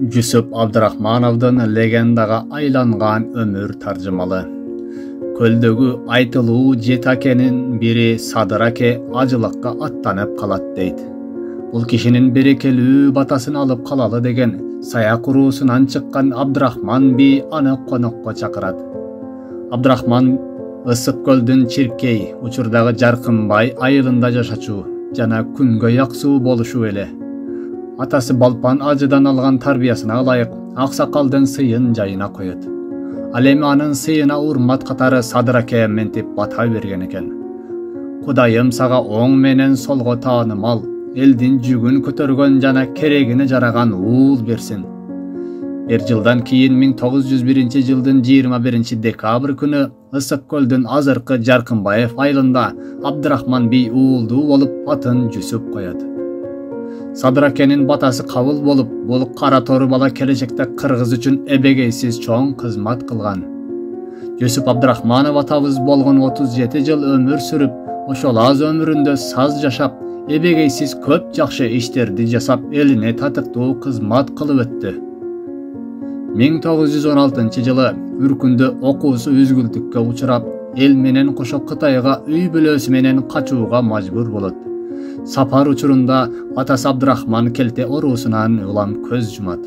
Жүсіп Абдрахмановдың легендаға айланған өмір таржымалы. Көлдөгү айтылуу жети акенин бири Садыр аке ажылыкка аттанып калат дейт. Бул кишинин берекелүү батасын алып калалы деген саяк уруусунан чыккан Абдрахман би аны конокко чакырат. Абдрахман Ысык көлдүн Чиркей учурдагы Жаркынбай айылында жашачу жана күнгө яксуу болушу эле. Атасы Балпан ажыдан алган тарбиясына ылайык аксакалдын сыйын жайына коет. Ал эми анын сыйына урмат катары Садыр аке ментип бата берген экен. Кудайым сага оң менен солго тааным ал, элдин жүгүн көтөргөн жана керегине жараган уул берсин. Бир жылдан кийин 1901-жылдын 21 декабрь күнү Ысык көлдүн азыркы Жаркынбаев айылында Абдрахман би уулдуу болуп атын Жүсүп коет. Садыр акенин батасы кабыл болуп, бул кара тору бала келечекте кыргыз үчүн эбегейсиз чоң кызмат кылган. Жүсүп Абдрахманов атабыз болгон 37 жыл өмүр сүрүп, ошол аз өмүрүндө саз жашап, эбегейсиз көп жакшы иштерди жасап, элине татыктуу кызмат кылып өттү. 1916 жылы Үркүндө окуусу үзгүлтүккө учурап, эл менен кошо Кытайга үй бүлөсү менен качууга мажбур болот. Сапар учурунда атасы Абдрахман келте оруусунан улам көз жумат.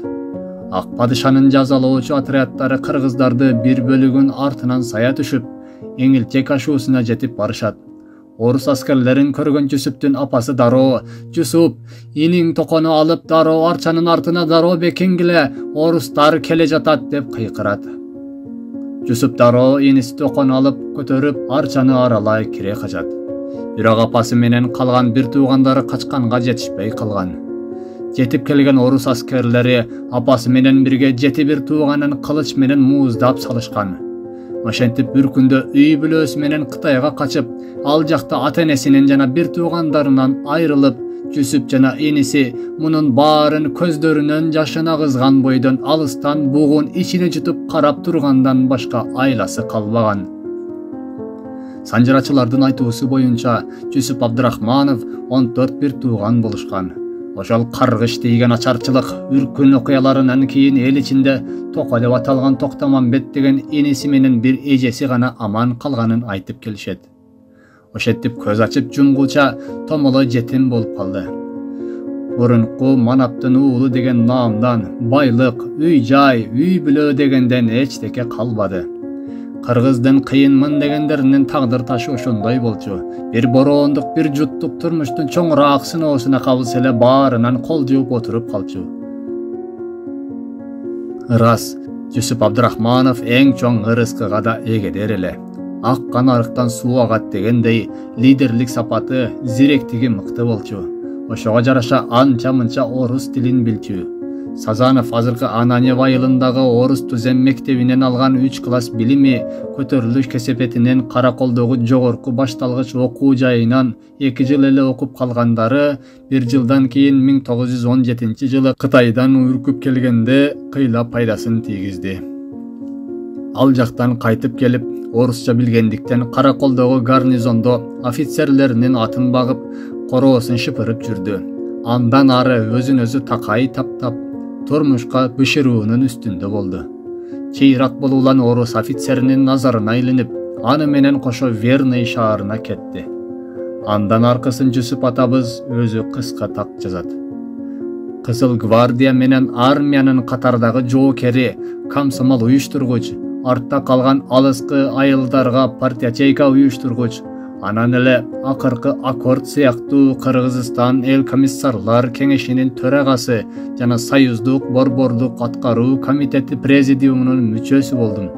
Ак падышанын жазалоочу отряддары кыргыздарды бир бөлүгүн артынан сая түшүп, Эңилчек ашуусуна жетип барышат. Орус аскерлерин көргөн Жүсүптүн апасы дароо: "Жүсүп, иниң токону алып дароо арчанын артына дароо бекиңгиле, орустар келе жатат" деп кыйкырат. Жүсүп дароо иниси токону алып көтөрүп арчаны аралай кире качат. Бирок апасы менен калган бир туугандары качканга жетишпей калган. Жетип келген орус аскерлери апасы менен бирге жети бир тууганын кылыч менен мууздап салышкан. Ошентип бир күндө үй бүлөсү менен Кытайга качып, ал жакта ата-энесинен жана бир туугандарынан айрылып, Жүсүп жана иниси мунун баарын көздөрүнөн жашын агызган бойдон алыстан бугун ичине жутуп карап тургандан башка айласы калбаган. Санжырачылардын айтуусу боюнча Жүсүп Абдрахманов 14 бир тууган болушкан. Ошол каргыш тийген ачарчылык, үркүн окуяларынан кийин эл ичинде Токо деп аталган Токтомамбет деген иниси менен бир эжеси гана аман калганын айтып келишет. Ошентип көз ачып жумгуча томоло жетим болуп калды. Мурунку Манаптын уулу деген наамдан байлык, үй жай, үй бүлө дегенден эчтеке калбады. Кыргыздын кыйынмын дегендеринин тагдыр ташы ошондой болчу. Бир бороондук, бир жуттук турмуштун чоңураак сыноосуна кабылса эле баарынан кол жууп отуруп калчу. Ырас, Жүсүп Абдрахманов эң чоң ырыскыга да эгедер эле. Аккан арыктан суу агат дегендей, лидерлик сапаты, зиректиги мыкты болчу. Ошого жараша анча-мынча орус тилин билчү. Сазанов азыркы Ананьев айылындагы орус түзем мектебинен алган 3 класс билими, көтөрүлүш кесепетинен Караколдогу жогорку башталгыч окуу жайынан 2 жыл эле окуп калгандары бир жылдан кийин 1917 жылы Кытайдан үркүп келгенде кыйла пайдасын тийгизди. Ал жактан кайтып келип, орусча билгендиктен Караколдогу гарнизондо офицерлеринин атын багып, короосун шыпырып жүрдү. Андан ары өзүн-өзү такай таптап, турмушка бышыруунун үстүндө болду. Чыйрак болуулан орус офицеринин назарына илинип, аны менен кошо Верный шаарына кетти. Андан аркысын Жүсүп атабыз өзү кыска так жазат. Кызыл гвардия менен армиянын катардагы жоокери, комсомол уюштургуч, артта калган алыскы айылдарга партия-чейка уюштургуч, анан эле акыркы аккорд сыяктуу Кыргызстан эл комиссарлар кеңешинин төрагасы жана Союздук борбордук аткаруу комитети президиумунун мүчөсү болдум.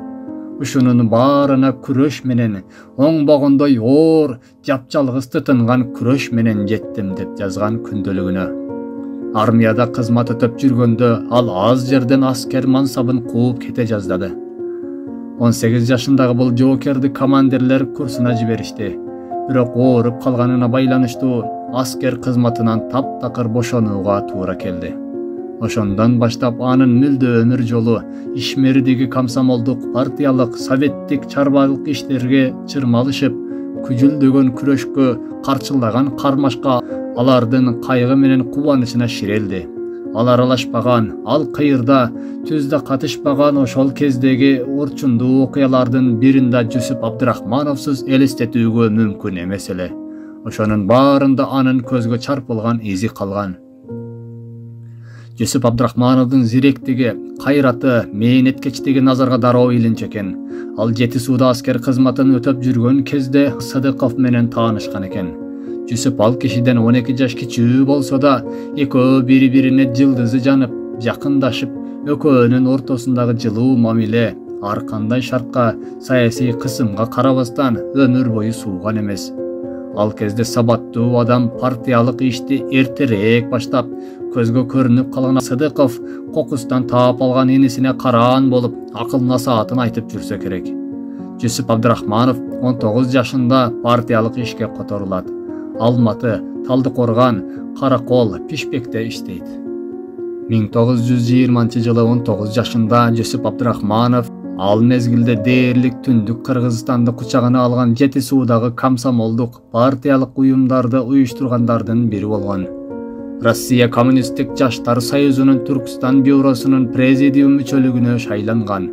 Ушунун баарына күрөш менен, оңбогондой оор, жапжалгыз тытынган күрөш менен жеттим деп жазган күндөлүгүнө. Армияда кызмат өтөп жүргөндө ал аз жерден аскер мансабын кууп кете жаздады. 18 жашындагы бул жоокерди командирлер курсуна жиберишти. Бирок ооруп калганына байланыштуу аскер кызматынан таптакыр бошонууга туура келди. Ошондон баштап анын мүлдө өмүр жолу ишмердиги комсомолдук, партиялык, советтик, чарбалык иштерге чырмалышып, күжүлдөгөн күрөшкө карчылаган кармашка алардын кайгы менен кубанычына ширелди. ал аралашпаган, ал кыйырда, түздө катышпаган ошол кездеги орчундуу окуялардын биринде Жусуп Абдрахмановсуз элестетүүгө мүмкүн эмес эле. Ошонун баарында анын көзгө чарпылган изи калган. Жусуп Абдрахмановдун зиректиги, кайраты, мээнеткечтиги назарга дароо илинчү экен. Ал Жети сууда аскер кызматын өтөп жүргөн кезде Сыдыков менен таанышкан экен. Жусуп ал кишиден 12 жаш кичүү болсо да, экөө бири-бирине жылдызы жанып, жакындашып, экөөнүн ортосундагы жылуу мамиле ар кандай шартка, саясий кысымга карабастан өмүр бою сууган эмес. Ал кезде сабаттуу адам партиялык ишти эртерээк баштап, көзгө көрүнүп калган Сыдыков кокустан таап алган инисине караан болуп, акыл насаатын айтып жүрсө керек. Жусуп Абдрахманов 19 жашында партиялык ишке которулат. Алматы, Талдыкорган, Каракол, Пишпекте иштейт. 1920 жылы 19 жашында Жусуп Абдрахманов ал мезгилде дээрлик түндүк Кыргызстанды кучагына алган Жети суудагы комсомолдук партиялык уюмдарды уюштургандардын бири болгон. Россия Коммунисттик Жаштар Союзунун Түркстан бюросунун президиум мүчөлүгүнө шайланган.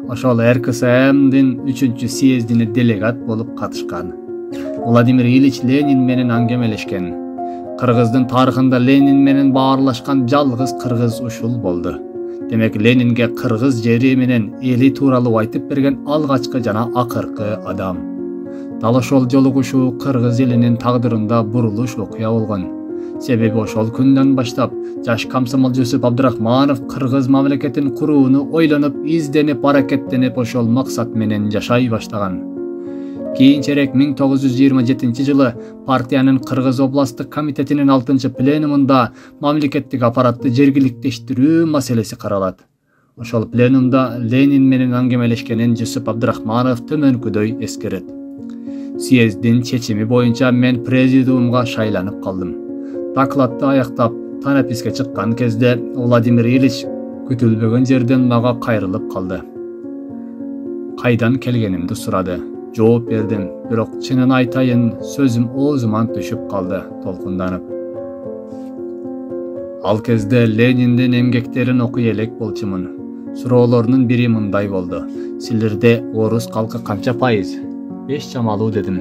Ошол РКСМдин 3-чү съездине делегат болуп катышкан. Владимир Ильич Ленин менен аңгемелешкен. Кыргыздын тарыхында Ленин менен баарлашкан жалгыз кыргыз ушул болду. Демек Ленинге кыргыз жери менен эли тууралуу айтып берген алгачкы жана акыркы адам. Дал ошол жолугушуу кыргыз элинин тагдырында бурулуш окуя болгон. Себеби ошол күндөн баштап жаш комсомол Жусуп Абдрахманов кыргыз мамлекетин курууну ойлонуп, изденип, аракеттенип ошол максат менен жашай баштаган. Кийинчерээк 1927 жылы партиянын Кыргыз областтык комитетинин 6-чы пленумунда мамлекеттик аппаратты жергиликтештирүү маселеси каралат. Ошол пленумда Ленин менен аңгемелешкенин Жусуп Абдрахманов төмөнкүдөй эскерет. Съездин чечими боюнча мен президиумга шайланып калдым. Докладты аяктап, танаписке чыккан кезде Владимир Ильич күтүлбөгөн жерден мага кайрылып калды. Кайдан келгенимди сурады. Жооп бердим, бирок чынын айтайын, сөзүм оозуман түшүп калды, толкунданып. Ал кезде Лениндин эмгектерин окуй элек болчумун. Суроолорунун бири мындай болду. Силерде орус калкы канча пайыз? 5 чамалуу дедим.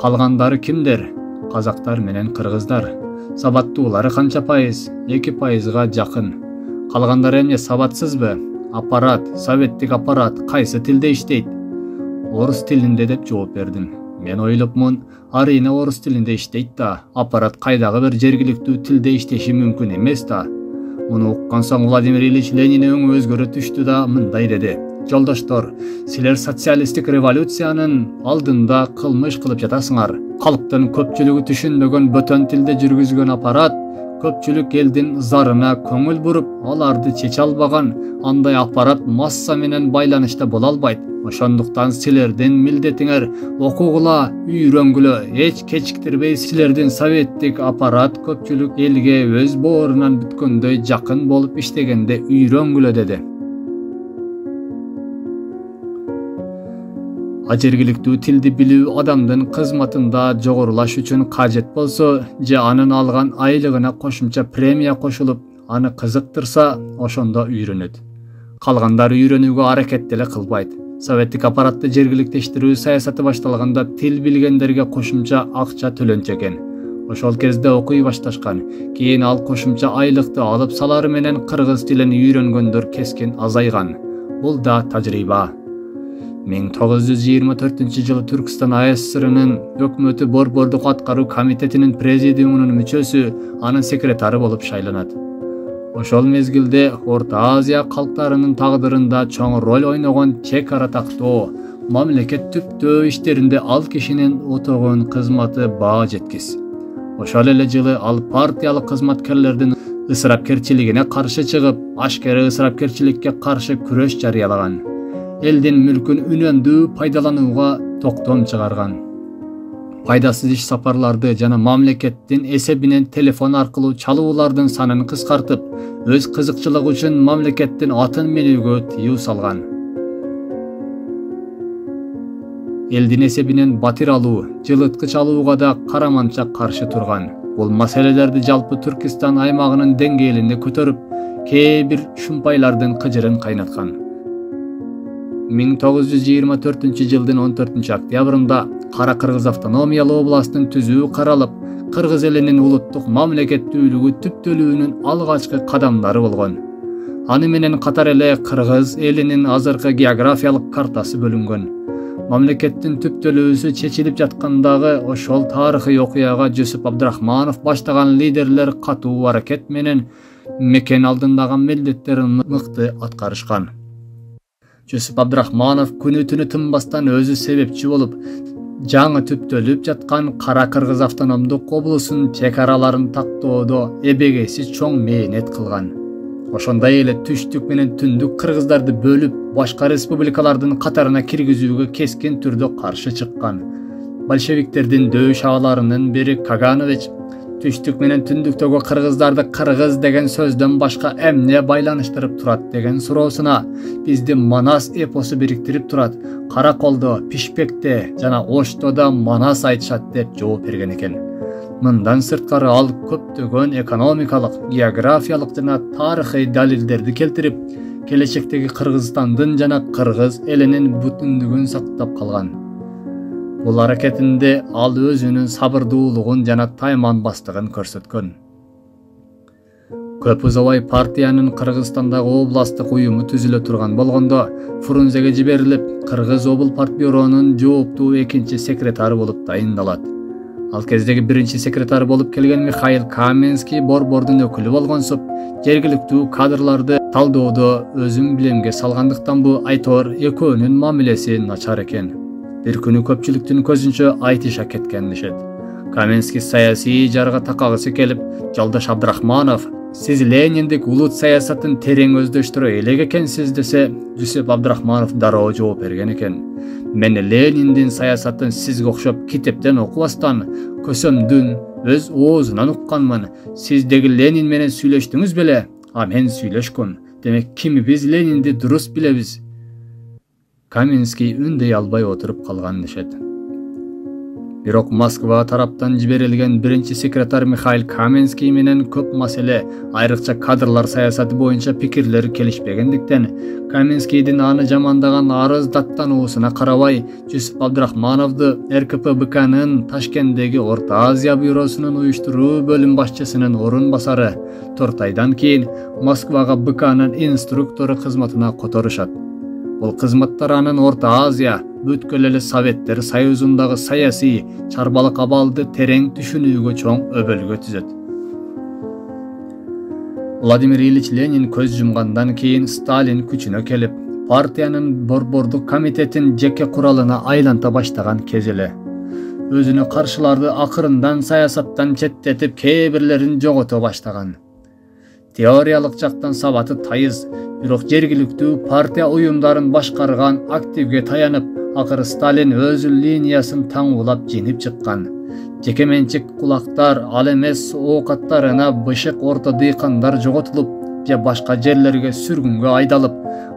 Калгандары кимдер? Казактар менен кыргыздар. Сабаттуулары канча пайыз? 2%га жакын. Калгандары эмне сабатсызбы? Аппарат, советтик аппарат кайсы тилде иштейт? Орус тилинде деп жооп бердим. Мен ойлопмун, арыйна орус тилинде иштейт да, аппарат кайдагы бир жергиликтүү тилде иштеши мүмкүн эмес да. Муну уккан соң Владимир Ильич Ленин өңү өзгөрө түштү да мындай деди. Жолдоштор, силер социалистик революциянын алдында кылмыш кылып жатасыңар. Калктын көпчүлүгү түшүнбөгөн бөтөн тилде жүргүзгөн аппарат көпчүлүк элдин зарына көңүл буруп, аларды чече албаган, андай аппарат масса менен байланышта боло албайт. Ошондуктан силердин милдетиңер окугула, үйрөнгүлө, эч кечиктирбей силердин советтик аппарат көпчүлүк элге өз боорунан бүткөндөй жакын болуп иштегенде үйрөнгүлө деди. Жергиликтүү тилди билүү адамдын кызматында жогорулаш үчүн кажет болсо, же анын алган айлыгына кошумча премия кошулуп, аны кызыктырса, ошондо үйрөнөт. Калгандары үйрөнүүгө аракет деле кылбайт. Советтик аппаратты жергиликтештирүү саясаты башталганда тил билгендерге кошумча акча төлөнчү экен. Ошол кезде окуй башташкан. Кийин ал кошумча айлыкты алып салары менен кыргыз тилин үйрөнгөндөр кескин азайган. Бул да тажрыйба. 1924 жылы Түркстан АССРынын өкмөтү Борбордук аткаруу комитетинин президиумунун мүчөсү, анын секретары болуп шайланат. Ошол мезгилде Орто Азия калктарынын тагдырында чоң роль ойногон чек ара тактоо, мамлекет түптөө иштеринде ал кишинин отогон кызматы баа жеткис. Ошол эле жылы ал партиялык кызматкерлердин ысырапкерчилигине каршы чыгып, ашкера ысырапкерчиликке каршы күрөш жарыялаган. Элдин мүлкүн үнөмдүү пайдаланууга токтом чыгарган. Пайдасыз иш сапарларды жана мамлекеттин эсебинен телефон аркылуу чалуулардын санын кыскартып, өз кызыкчылыгы үчүн мамлекеттин атын менүүгө тыюу салган. Элдин эсебинен батир алуу, жылыткыч алууга да караманча каршы турган. Бул маселелерди жалпы Түркистан аймагынын деңгээлинде көтөрүп, кээ бир шумпайлардын кыжырын кайнаткан. 1924-жылдын 14 октябрында Кара Кыргыз автономиялуу областын түзүү каралып, Кыргыз элинин улуттук мамлекеттүүлүгү түптөлүүнүн алгачкы кадамдары болгон. Аны менен катар эле Кыргыз элинин азыркы географиялык картасы бөлүнгөн. Мамлекеттин түптөлүүсү чечилип жаткандагы ошол тарыхый окуяга Жусуп Абдрахманов баштаган лидерлер катуу аракет менен мекен алдындагы милдеттерин мыкты аткарышкан. Жусуп Абдрахманов күнү түнү тынбастан өзү себепчи болуп, жаңы түптөлүп жаткан Кара Кыргыз автономдук облусунун чек араларын тактоодо эбегейсиз чоң мээнет кылган. Ошондой эле түштүк менен түндүк кыргыздарды бөлүп, башка республикалардын катарына киргизүүгө кескин түрдө каршы чыккан. Большевиктердин дөөш агаларынын бири Каганович түштүк менен түндүктөгү кыргыздарды кыргыз деген сөздөн башка эмне байланыштырып турат деген суроосуна бизди Манас эпосу бириктирип турат, Караколдо, Пишпекте жана Оштодо Манас айтышат деп жооп берген экен. Мындан сырткары ал көптөгөн экономикалык, географиялык жана тарыхый далилдерди келтирип, келечектеги Кыргызстандын жана кыргыз элинин бүтүндүгүн сактап калган. Бул аракетинде ал өзүнүн сабырдуулугун жана тайманбастыгын көрсөткөн. Көп узабай партиянын Кыргызстандагы областтык уюму түзүлө турган болгондо, Фрунзеге жиберилип, Кыргыз обул партбюронун жооптуу экинчи секретары болуп дайындалат. Ал кездеги биринчи секретары болуп келген Михаил Каменский борбордун өкүлү болгонсуп, жергиликтүү кадрларды талдоодо өзүн билемге салгандыктан бу айтор экөөнүн мамилеси начар экен. Бир күнү көпчүлүктүн көзүнчө айтыша кеткен дешет. Каменский саясий жарга такагысы келип, Жолдош Абдрахманов, сиз Лениндик улут саясатын терең өздөштүрө элек экенсиз десе, Жусуп Абдрахманов дароо жооп берген экен. Мен Лениндин саясатын сизге окшоп китептен окубастан, көсөмдүн өз оозунан укканмын. Сиз деги Ленин менен сүйлөштүңүз беле? А мен сүйлөшкөм. Демек кимибиз Ленинди дурус билебиз? Каменский үндей албай отуруп калган дешет. Бирок Москва тараптан жиберилген биринчи секретар Михаил Каменский менен көп маселе, айрыкча кадрлар саясаты боюнча пикирлери келишпегендиктен, Каменскийдин аны жамандаган арыз даттануусуна карабай, Жусуп Абдрахмановду РКПБКнын Ташкенттеги Орто Азия бюросунун уюштуруу бөлүм башчысынын орун басары 4 айдан кийин Москвага БКнын инструктору кызматына которушат. Бул кызматтар анын Орто Азия, бүткүл эле Советтер Союзундагы саясий, чарбалык абалды терең түшүнүүгө чоң өбөлгө түзөт. Владимир Ильич Ленин көз жумгандан кийин Сталин күчүнө келип, партиянын борбордук комитетин жеке куралына айланта баштаган кез эле. Өзүнө каршыларды акырындан саясаттан четтетип, кээ бирлерин жогото баштаган. Теориялык жактан сабаты тайыз, бирок жергиликтүү партия уюмдарын башкарган активге таянып, акыры Сталин өзү линиясын таңуулап жеңип чыккан. Жекеменчик кулактар, ал эмес оокаттарына бышык орто дыйкандар жоготулуп, же башка жерлерге сүргүнгө айдалып,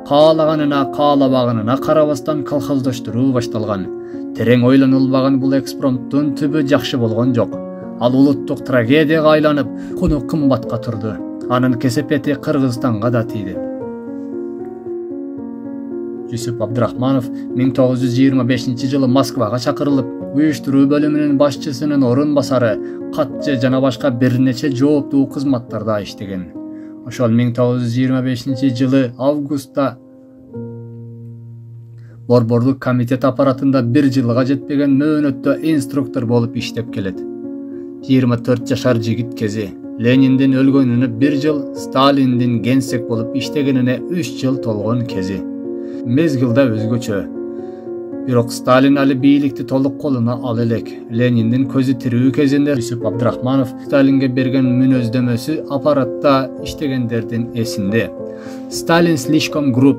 каалаганына каалабагынына карабастан колхоздоштуруу башталган. Терең ойлонулбаган бул экспромттун түбү жакшы болгон жок. Ал улуттук трагедияга айланып, куну кымбатка турду. Анын кесепети Кыргызстанга да тийди. Жусуп Абдрахманов 1925-жылы Москвага чакырылып, уюштуруу бөлүмүнүн башчысынын орун басары, катчы жана башка бир нече жооптуу кызматтарда иштеген. Ошол 1925-жылы августта борбордук комитет аппаратында 1 жылга жетпеген мөөнөттө инструктор болуп иштеп келет. 24 жашар жигит кези. Лениндин өлгөнүнө 1 жыл, Сталиндин генсек болуп иштегенине 3 жыл толгон кези. Мезгил да өзгөчө. Бирок Сталин али бийликти толук колуна ала элек. Лениндин көзү тирүү кезинде Жусуп Абдрахманов Сталинге берген мүнөздөмөсү аппаратта иштегендердин эсинде. Сталин слишком груб.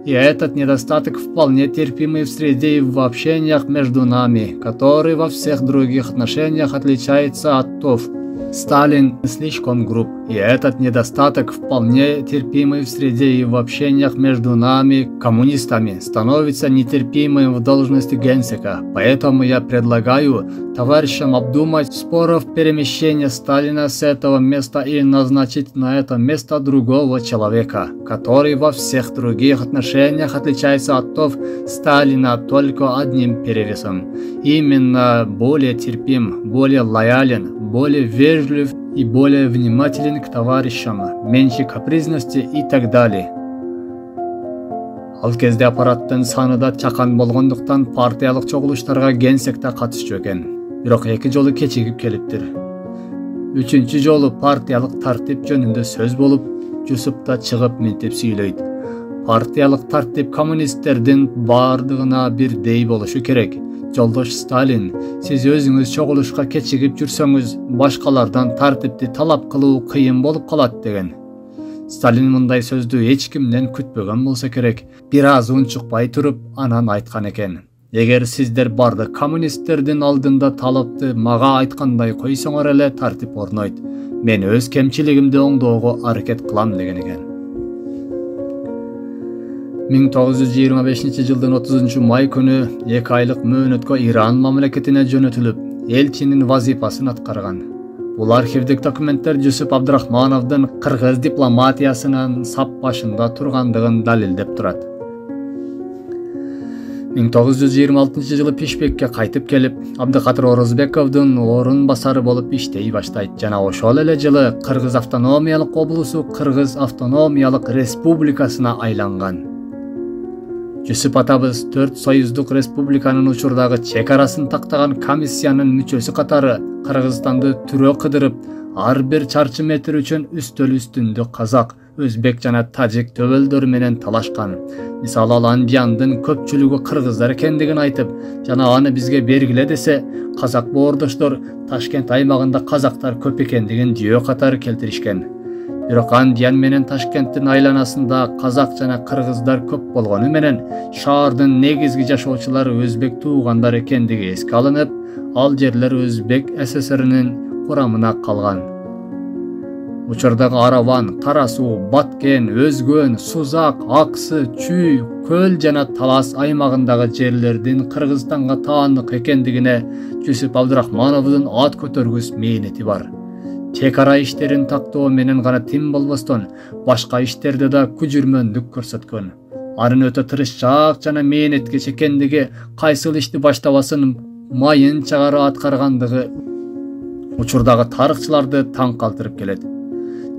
И этот недостаток вполне терпимый в среде и в общениях между нами, который во всех других отношениях отличается от ТОВ. Сталин слишком груб, и этот недостаток вполне терпимый в среде и в общениях между нами, коммунистами, становится нетерпимым в должности генсека. Поэтому я предлагаю товарищам обдумать споров перемещения Сталина с этого места и назначить на это место другого человека, который во всех других отношениях отличается от Сталина только одним перевесом. Именно более терпим, более лоялен, более вежлив и более внимателен к товарищам, меньше капризности и так далее. Ал кезде аппараттын саны да чакан болгондуктан партиялык чогулуштарга генсек да катышчу экен. Бирок 2 жолу кечигип келиптир. 3-чү жолу партиялык тартип жөнүндө сөз болуп, Жусуп да чыгып мынтип сүйлөйт. Партиялык тартип коммунисттердин бардыгына бирдей болушу керек. Жолдош Сталин, сиз өзүңүз чогулушка кечигип жүрсөңүз, башкалардан тартипти талап кылуу кыйын болуп калат деген. Сталин мындай сөздү эч кимден күтпөгөн болсо керек. Бир аз унчукпай туруп анан айткан экен. Эгер сиздер бардык коммунисттердин алдында талапты мага айткандай койсоңор эле тартип орнойт. Мен өз кемчилигимди оңдоого аракет кылам деген экен. 1925 жылдын 30 май күнү 2 айлык мөөнөткө Иран мамлекетине жөнөтүлүп, элчинин вазифасын аткарган. Бул архивдик документтер Жусуп Абдрахмановдун кыргыз дипломатиясынын сап башында тургандыгын далилдеп турат. 1926 жылы Пишпекке кайтып келип, Абдыкадыр Орозбековдун орун басары болуп иштей баштайт жана ошол эле жылы Кыргыз автономиялык облусу Кыргыз автономиялык республикасына айланган. Жусуп атабыз 4 союздук республиканын учурдагы чек арасын тактаган комиссиянын мүчөсү катары Кыргызстанды түрө кыдырып, ар бир чарчы метр үчүн үстөл үстүндө казак, өзбек жана тажик төбөлдөр менен талашкан. Мисалы Андияндын көпчүлүгү кыргыздар экендигин айтып, жана аны бизге бергиле десе, казак боордоштор Ташкент аймагында казактар көп экендигин жөө катары келтиришкен. Бирок Андиян менен Ташкенттин айланасында казак жана кыргыздар көп болгону менен шаардын негизги жашоочулары өзбек туугандар экендиги эске алынып, ал жерлер Өзбек СССРинин курамына калган. Учурдагы Араван, Карасуу, Баткен, Өзгөн, Сузак, Аксы, Чүй, Көл жана Талас аймагындагы жерлердин Кыргызстанга таандык экендигине Жусуп Абдрахмановдун ат көтөргүс мээнети бар. Чек ара иштерин тактоо менен гана тим болбостон, башка иштерде да күжүрмөндүк көрсөткөн. Анын өтө тырышчаак жана мээнеткеч экендиги, кайсыл ишти баштабасын майын чыгары аткаргандыгы учурдагы тарыхчыларды таң калтырып келет.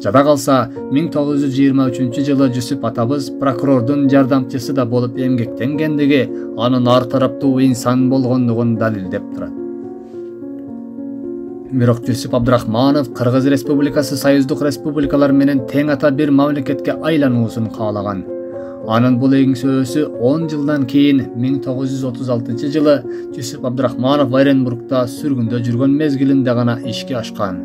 Жада калса 1923 жылы Жусуп атабыз прокурордун жардамчысы да болуп эмгектенгендиги анын ар тараптуу инсан болгондугун далилдеп турат. Бирок Жусуп Абдрахманов Кыргыз Республикасы союздук республикалар менен тең ата бир мамлекетке айлануусун каалаган. Анын бул эңсөөсү 10 жылдан кийин 1936 жылы Жусуп Абдрахманов Оренбургда сүргүндө жүргөн мезгилинде гана ишке ашкан.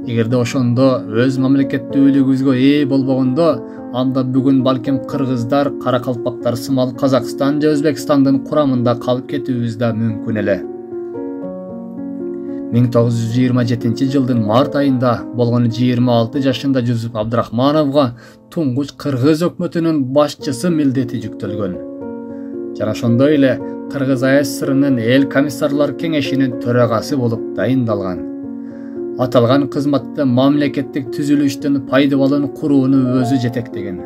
Эгерде ошондо өз мамлекеттүүлүгүбүзгө ээ болбогондо, анда бүгүн балким кыргыздар, каракалпактар сымал Казакстан же Өзбекстандын курамында калып кетүүбүз да мүмкүн эле. 1927 жылдын март айында болгон 26 жашында Жусуп Абдрахмановго туңгуч кыргыз өкмөтүнүн башчысы милдети жүктөлгөн. Жана ошондой эле Кыргыз АССРнын эл комиссарлар кеңешинин төрагасы болуп дайындалган. Аталган кызматты мамлекеттик түзүлүштүн пайдабалын курууну өзү жетектеген.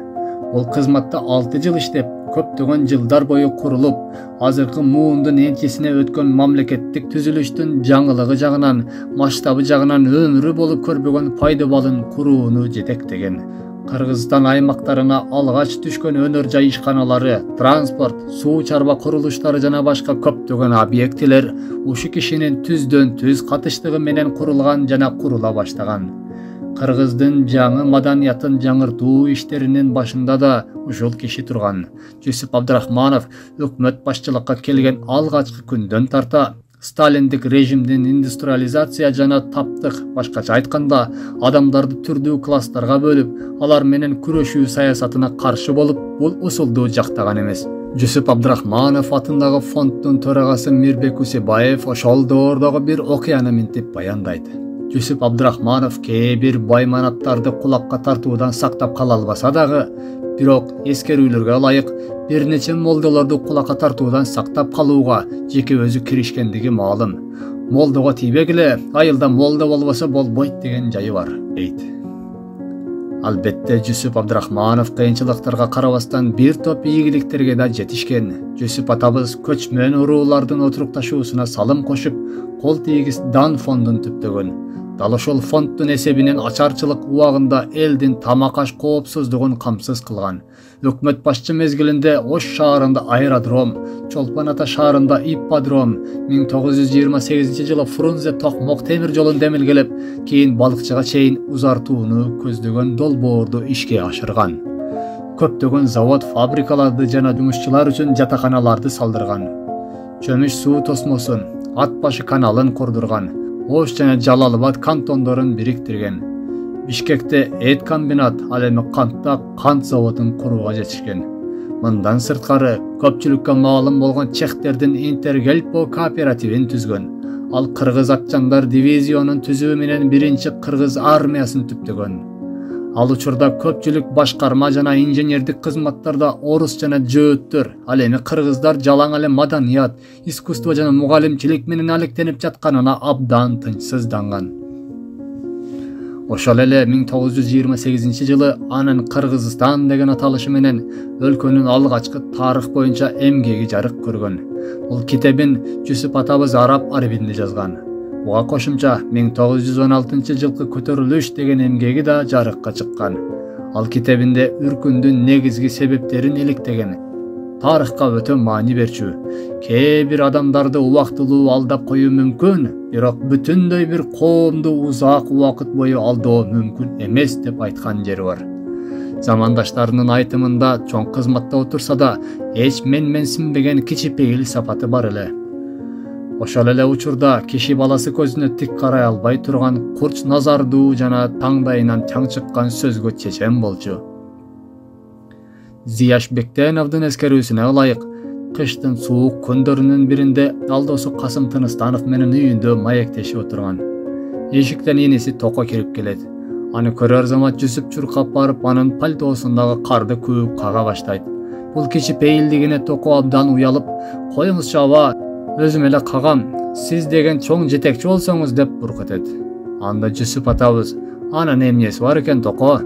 Ол кызматта 6 жыл иштеп, көптөгөн жылдар бою курулуп, азыркы муундун энчисине өткөн мамлекеттик түзүлүштүн жаңылыгы жагынан, масштабы жагынан өмүрү болуп көрбөгөн пайдабалын курууну жетектеген. Кыргызстан аймактарына алгач түшкөн өнөр жай ишканалары, транспорт, суу чарба курулуштары жана башка көптөгөн объектилер ушу кишинин түздөн түз катыштыгы менен курулган жана курула баштаган. Кыргыздын жаңы маданиятын жаңыртуу иштеринин башында да ушул киши турган. Жусуп Абдрахманов өкмөт башчылыкка келген алгачкы күндөн тарта Сталиндик режимдин индустриализация жана таптык, башкача айтканда, адамдарды түрдүү класстарга бөлүп, алар менен күрөшүү саясатына каршы болуп, бул усулду жактаган эмес. Жусуп Абдрахманов атындагы фонддун төрагасы Мирбек Усебаев ошол доордогу бир окуяны мынтип баяндайт. Жүсүп Абдрахманов кээ бир байманаттарды кулакка тартуудан сактап кала албаса дагы, бирок эскерүүлөргө ылайык бир нече молдолорду кулакка тартуудан сактап калууга жеке өзү киришкендиги маалым. Молдого тийбегиле, айылда молдо болбосо болбойт деген жайы бар, дейт. Албетте Жүсүп Абдрахманов кыйынчылыктарга карабастан бир топ ийгиликтерге да жетишкен. Жүсүп атабыз көчмөн уруулардын отурукташуусуна салым кошуп, кол тийгиз дан фондун түптөгөн. Дал ошол фонддун эсебинен ачарчылык убагында элдин тамак-аш коопсуздугун камсыз кылган. Өкмөт башчы мезгилинде Ош шаарында аэродром, Чолпон Ата шаарында ипподром, 1928-жылы Фрунзе токмок темир жолун демилгелеп, кийин балыкчыга чейин узартууну көздөгөн долбоорду ишке ашырган. Көптөгөн завод, фабрикаларды жана жумушчулар үчүн жатаканаларды салдырган. Чөмүш суу тосмосун, Ат башы каналын курдурган. Ош жана Жалалбад кантондорун бириктирген. Бишкекте эт комбинат, ал эми кантта кант заводун курууга жетишкен. Мындан сырткары көпчүлүккө маалым болгон чехтердин Интергельпо кооперативин түзгөн. Ал кыргыз атчандар дивизионун түзүү менен биринчи кыргыз армиясын түптөгөн. Ал учурда көпчүлүк башкарма жана инженердик кызматтарда орус жана жөөттөр, ал эми кыргыздар жалаң эле маданият, искусство жана мугалимчилик менен алектенип жатканына абдан тынчсызданган. Ошол эле 1928-жылы анын Кыргызстан деген аталышы менен өлкөнүн алгачкы тарых боюнча эмгеги жарык көргөн. Бул китебин Жүсүп атабыз араб арбинде жазган. Буга кошумча 1916-жылкы көтөрүлүш деген эмгеги да жарыкка чыккан. Ал китебинде үркүндүн негизги себептерин иликтеген. Тарыхка өтө маани берчү. Кээ бир адамдарды убактылуу алдап коюу мүмкүн, бирок бүтүндөй бир коомду узак убакыт бою алдоо мүмкүн эмес деп айткан жери бар. Замандаштарынын айтымында чоң кызматта отурса да, эч менсинбеген кичипейил сапаты бар эле. Ошол эле учурда киши баласы көзүнө тик карай албай турган, курч назардуу жана таңдайынан чаң чыккан сөзгө чечен болчу. Зияш Бектеновдун эскерүүсүнө ылайык, кыштын суук күндөрүнүн биринде алдосу Касым Тыныстанов менен үйүндө маектешип отурган. Эшиктен иниси Токо кирип келет. Аны көрөр замат Жүсүп чуркап барып, анын пальтосундагы карды күүп кага баштайт. Бул кичипейилдигине Токо абдан уялып, "Коюңузчу аба, өзүм эле кагам, сиз деген чоң жетекчи болсоңуз" деп буркутет. Анда Жүсүп атабыз: "Анын эмнеси бар экен, Токо?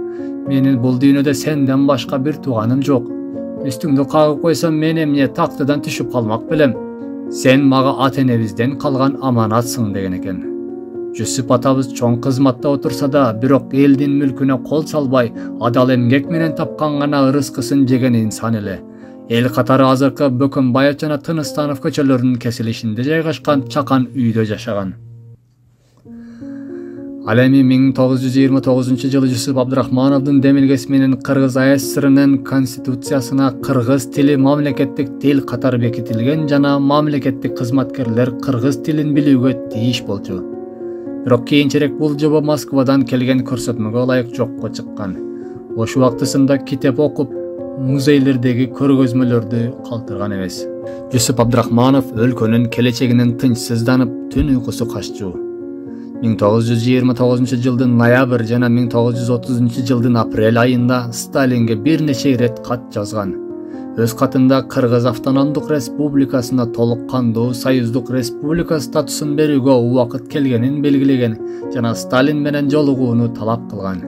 Менин бул дүйнөдө сенден башка бир тууганым жок. Үстүңдү кагып койсом, мен эмне тактыдан түшүп калмак белем. Сен мага ата-энебизден калган аманатсың" деген экен. Жүсүп атабыз чоң кызматта отурса да, бирок элдин мүлкүнө кол салбай, адал эмгек менен тапкан гана ырыскысын жеген инсан эле. Эл катары азыркы Бөкөнбаев жана Тыныстанов көчөлөрүнүн кесилишинде жайгашкан чакан үйдө жашаган. Ал эми 1929-жылы Жүсүп Абдрахмановдун демилгеси менен Кыргыз АССРнын конституциясына кыргыз тили мамлекеттик тил катары бекитилген жана мамлекеттик кызматкерлер кыргыз тилин билүүгө тийиш болчу. Бирок кийинчерээк бул жобо Москвадан келген көрсөтмөгө ылайык жокко чыккан. Ош убактысында китеп окуп, музейлердеги көргөзмөлөрдү калтырган эмес. Жүсүп Абдрахманов өлкөнүн келечегинен тынчсызданып, түн уйкусу каччу. 1929-жылдын ноябрь жана 1930-жылдын апрель айында Сталинге бир нече ирет кат жазган. Өз катында Кыргыз Автономдук Республикасына толук кандуу союздук республика статусун берүүгө убакыт келгенин белгилеген жана Сталин менен жолугууну талап кылган.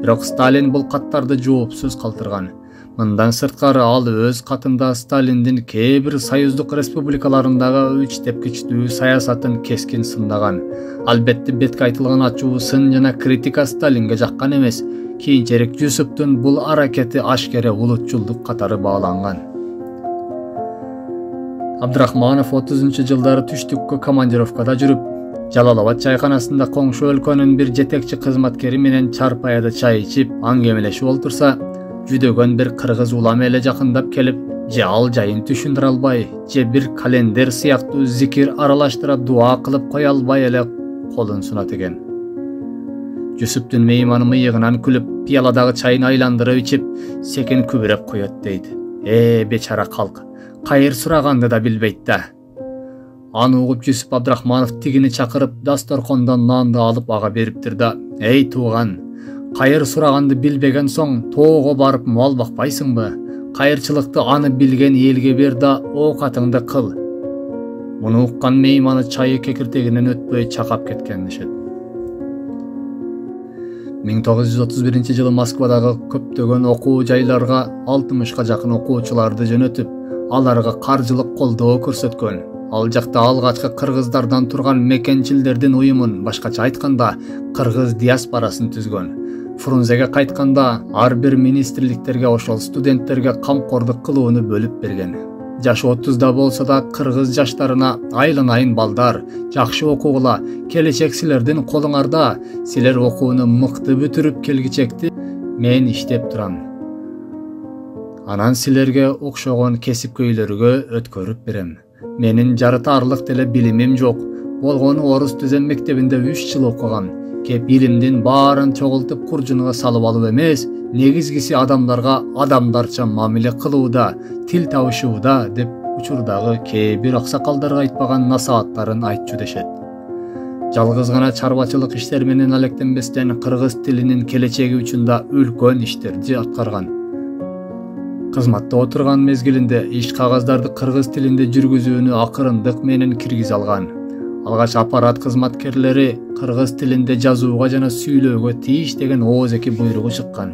Бирок Сталин бул каттарды жоопсуз калтырган. Мындан сырткары ал өз катында Сталиндин кээ бир союздук республикаларындагы үч тепкичтүү саясатын кескин сындаган. Албетте бетке айтылган ачуу сын жана критика Сталинге жаккан эмес. Кийинчерээк Жүсүптүн бул аракети ашкере улутчулдук катары бааланган. Абдрахманов 30-жылдары түштүккө командировкада жүрүп, Жалалабад чайканасында коңшу өлкөнүн бир жетекчи кызматкери менен чарпаяда чай ичип, аңгемелешип олтурса, жүдөгөн бир кыргыз улам эле жакындап келип, же ал жайын түшүндүрө албай, же бир календер сыяктуу зикир аралаштыра дуа кылып кое албай эле колун сунат экен. Жүсүптүн мейманы мыйыгынан күлүп, пияладагы чайын айландырып ичип, секин күбүрөп коет дейт. Бечара калк, кайыр сураганды да билбейт да. Аны угуп Жүсүп Абдрахманов тигини чакырып, дасторкондон нанды алып ага бериптир да: "Эй тууган, кайыр сураганды билбеген соң тоого барып мал бакпайсыңбы? Кайырчылыкты аны билген элге бер да оокатыңды кыл." Муну уккан мейманы чайы кекиртегинен өтпөй чакап кеткен дешет. 1931 жылы Москвадагы көптөгөн окуу жайларга 60га жакын окуучуларды жөнөтүп, аларга каржылык колдоо көрсөткөн. Ал жакта алгачкы кыргыздардан турган мекенчилдердин уюмун, башкача айтканда, кыргыз диаспорасын түзгөн. Фрунзеге кайтканда ар бир министрликтерге ошол студенттерге камкордук кылууну бөлүп берген. Жашы 30да болсо да кыргыз жаштарына: "Айланайын балдар, жакшы окугула, келечек силердин колуңарда, силер окууну мыкты бүтүрүп келгичекти мен иштеп турам. Анан силерге окшогон кесипкөйлөргө өткөрүп берем. Менин жарытарлык деле билимим жок. Болгону орус түзем мектебинде 3 жыл окугам. Кеп илимдин баарын чогултуп куржунуга салып алып эмес, негизгиси адамдарга адамдарча мамиле кылууда, тил табышууда" деп учурдагы кээ бир аксакалдарга айтпаган насааттарын айтчу дешет. Жалгыз гана чарбачылык иштер менен алектенбестен кыргыз тилинин келечеги үчүн да үлкөн иштерди аткарган. Кызматта отурган мезгилинде иш кагаздарды кыргыз тилинде жүргүзүүнү акырындык менен киргизе алган. Алгач аппарат кызматкерлери кыргыз тилинде жазууга жана сүйлөөгө тийиш деген ооз-эки буйругу чыккан.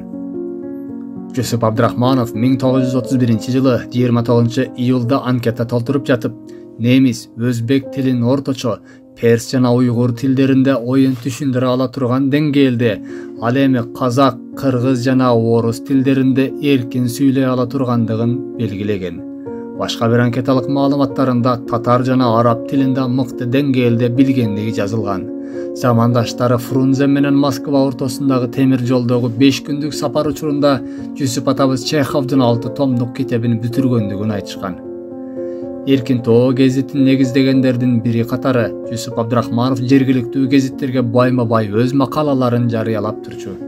Жүсүп Абдрахманов 1931 жылы 29-июлда анкета толтуруп жатып, немис, өзбек тилин орточо, перс жана уйгур тилдеринде оюн түшүндүрө ала турган деңгээлде, ал эми казак, кыргыз жана орус тилдеринде эркин сүйлөй ала тургандыгын белгилеген. Башка бир анкеталык маалыматтарында татар жана араб тилинде мыкты деңгээлде билгендиги жазылган. Замандаштары Фрунзе менен Москва ортосундагы темир жолдогу 5 күндүк сапар учурунда Жүсүп атабыз Чеховдун 6 томдук китебин бүтүргөндүгүн айтышкан. Эркин Тоо гезитин негиздегендердин бири катары Жүсүп Абдрахманов жергиликтүү гезиттерге байма-бай өз макалаларын жарыялап турчу.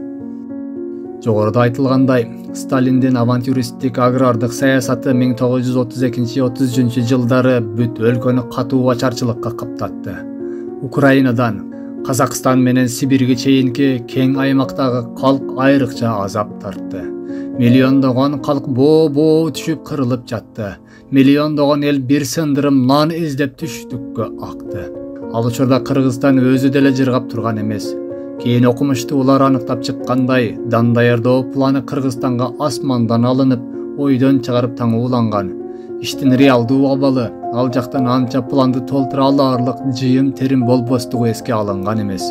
Жогоруда айтылгандай, Сталиндин авантюристтик агрардык саясаты 1932-33 жылдары бүт өлкөнү катуу ачарчылыкка каптатты. Украинадан Казакстан менен Сибирге чейинки кең аймактагы калк айрыкча азап тартты. Миллиондогон калк боо түшүп кырылып жатты. Миллиондогон эл бир сындырым нан издеп түштүккө акты. Ал учурда Кыргызстан өзү деле жыргап турган эмес. Кийин окумуштуулар аныктап чыккандай, дан даярдоо планы Кыргызстанга асмандан алынып, ойдон чыгарып таңууланган. Иштин реалдуу абалы ал жактан анча планды толтура алаарлык жыйым терим болбостугу эске алынган эмес.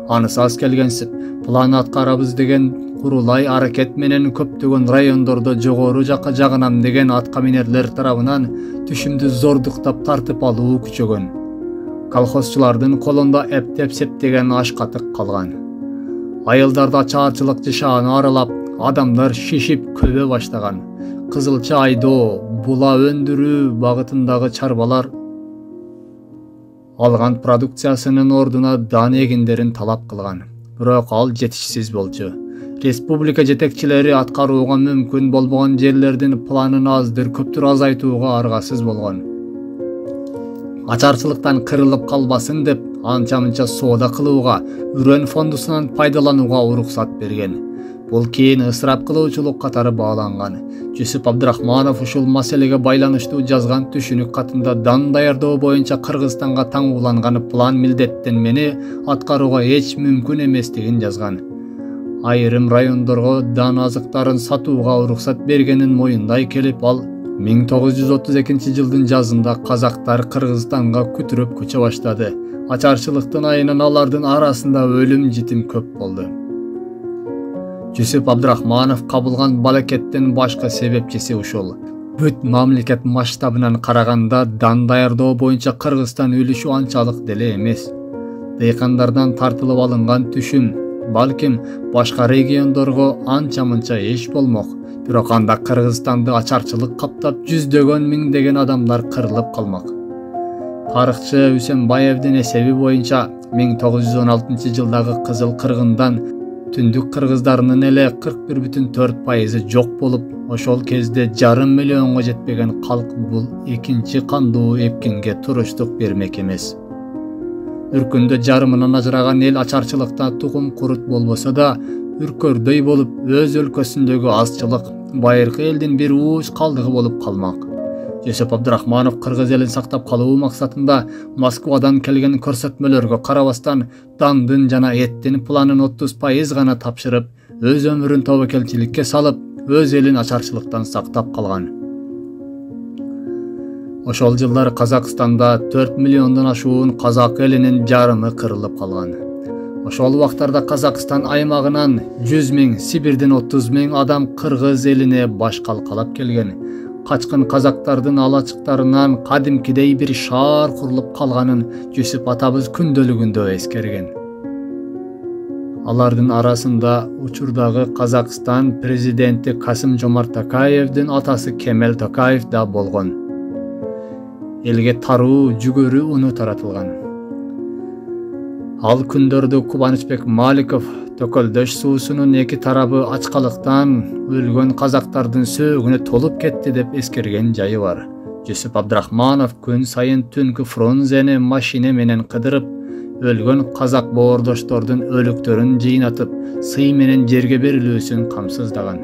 Анысы аз келгенсип, план аткарабыз деген курулай аракет менен көптөгөн райондордо жогору жакка жагынам деген аткаминерлер тарабынан түшүмдү зордуктап тартып алуу күчөгөн. Колхозчулардын колунда эптеп септеген аш катык калган. Айылдарда чаарчылык жашааны аралап, адамдар шишип көбө баштаган. Кызылча айдоо, була өндүрүү багытындагы чарбалар алган продукциясынын ордуна дан эгиндерин талап кылган. Бирок ал жетишсиз болчу. Республика жетекчилери аткарууга мүмкүн болбогон жерлердин планын аздыр көптүр азайтууга аргасыз болгон. Ачарчылыктан кырылып калбасын деп, анча-мынча соода кылууга, үрөн фондусунан пайдаланууга уруксат берген. Бул кийин ысырап кылуучулук катары бааланган. Жүсүп Абдрахманов ушул маселеге байланыштуу жазган түшүнүк катында дан даярдоо боюнча Кыргызстанга таңууланган план милдеттенмени аткарууга эч мүмкүн эместигин жазган. Айрым райондорго дан азыктарын сатууга уруксат бергенин моюндай келип, ал 1932 жылдын жазында казактар Кыргызстанга күтүрөп көчө баштады. Ачарчылыктын айынан алардын арасында өлүм житим көп болду. Жүсүп Абдрахманов кабылган балекеттин башкы себепчиси ушул. Бүт мамлекет масштабынан караганда дан даярдоо боюнча Кыргызстан үлүшү анчалык деле эмес. Дыйкандардан тартылып алынган түшүм балким башка региондорго анча-мынча эч болмок. Бирок анда Кыргызстанды ачарчылык каптап жүздөгөн миңдеген адамдар кырылып калмак. Тарыхчы Үсенбаевдин эсеби боюнча 1916 жылдагы Кызыл кыргындан түндүк кыргыздарынын эле 41,4% жок болуп, Ошол кезде 1,5 миллионго жетпеген калк бул экинчи кандуу эпкинге туруштук бермек эмес. Үркүндө жарымынан ажыраган эл ачарчылыкта тугум курут болбосо да, үркөрдөй болуп, өз өлкөсүндөгү азчылык байыркы элдин бир ууч калдыгы болуп калмак. Жусуп Абдрахманов кыргыз элин сактап калуу максатында Москвадан келген көрсөтмөлөргө карабастан дандын жана эттин планын 30% гана тапшырып, өз өмүрүн тобокелчиликке салып, өз элин ачарчылыктан сактап калган. Ошол жылдары Казакстанда 4 миллиондон ашуун казак элинин жарымы кырылып калган. Ошол убактарда Казакстан аймагынан 100 000, Сибирден 30 000 адам кыргыз элине баш калкалап келген. Качкын казактардын алачыктарынан кадимкидей бир шаар курулуп калганын Жусуп атабыз күндөлүгүндө эскерген. Алардын арасында учурдагы Казакстан президенти Касым-Жомарт Токаевдин атасы Кемел Токаев да болгон. Элге таруу, жүгөрү уну таратылган. Ал күндөрдө Кубанычбек Маликов Төкөлдөш суусунун эки тарабы ачкалыктан өлгөн казактардын сөөгүнө толуп кетти деп эскерген жайы бар. Жусуп Абдрахманов күн сайын түнкү Фрунзени машина менен кыдырып, өлгөн казак боордоштордун өлүктөрүн жыйнатып, сый менен жерге берилүүсүн камсыздаган.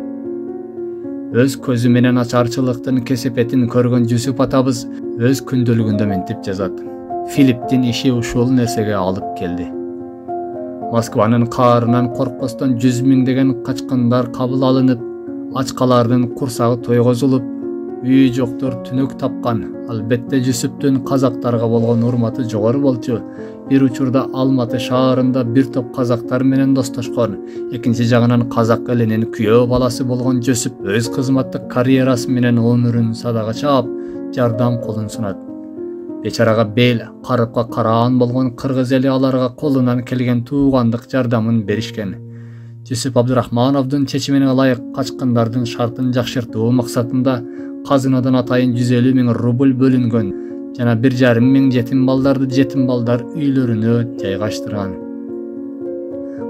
Өз көзү менен ачарчылыктын кесепетин көргөн Жусуп атабыз өз күндөлүгүндө мынтип жазат. Филипптин иши ушул нерсеге алып келди. Москванын каарынан коркпостон 100 000 качкындар кабыл алынып, ачкалардын курсагы тойгозулуп, үй жоктор түнөк тапкан. Албетте Жусуптун казактарга болгон урматы жогору болчу. Бир учурда Алматы шаарында бир топ казактар менен достошкон. Экинчи жагынан казак элинин күйөө баласы болгон Жусуп өз кызматтык карьерасы менен өмүрүн садага чаап, жардам колун сунат. Бечарага бел, карыпка караан болгон кыргыз эли аларга колунан келген туугандык жардамын беришкен. Жусуп Абдрахмановдун чечимине ылайык качкындардын шартын жакшыртуу максатында казынадан атайын 150 000 рубль бөлүнгөн жана 1,5 миң жетим балдар үйлөрүнө жайгаштырган.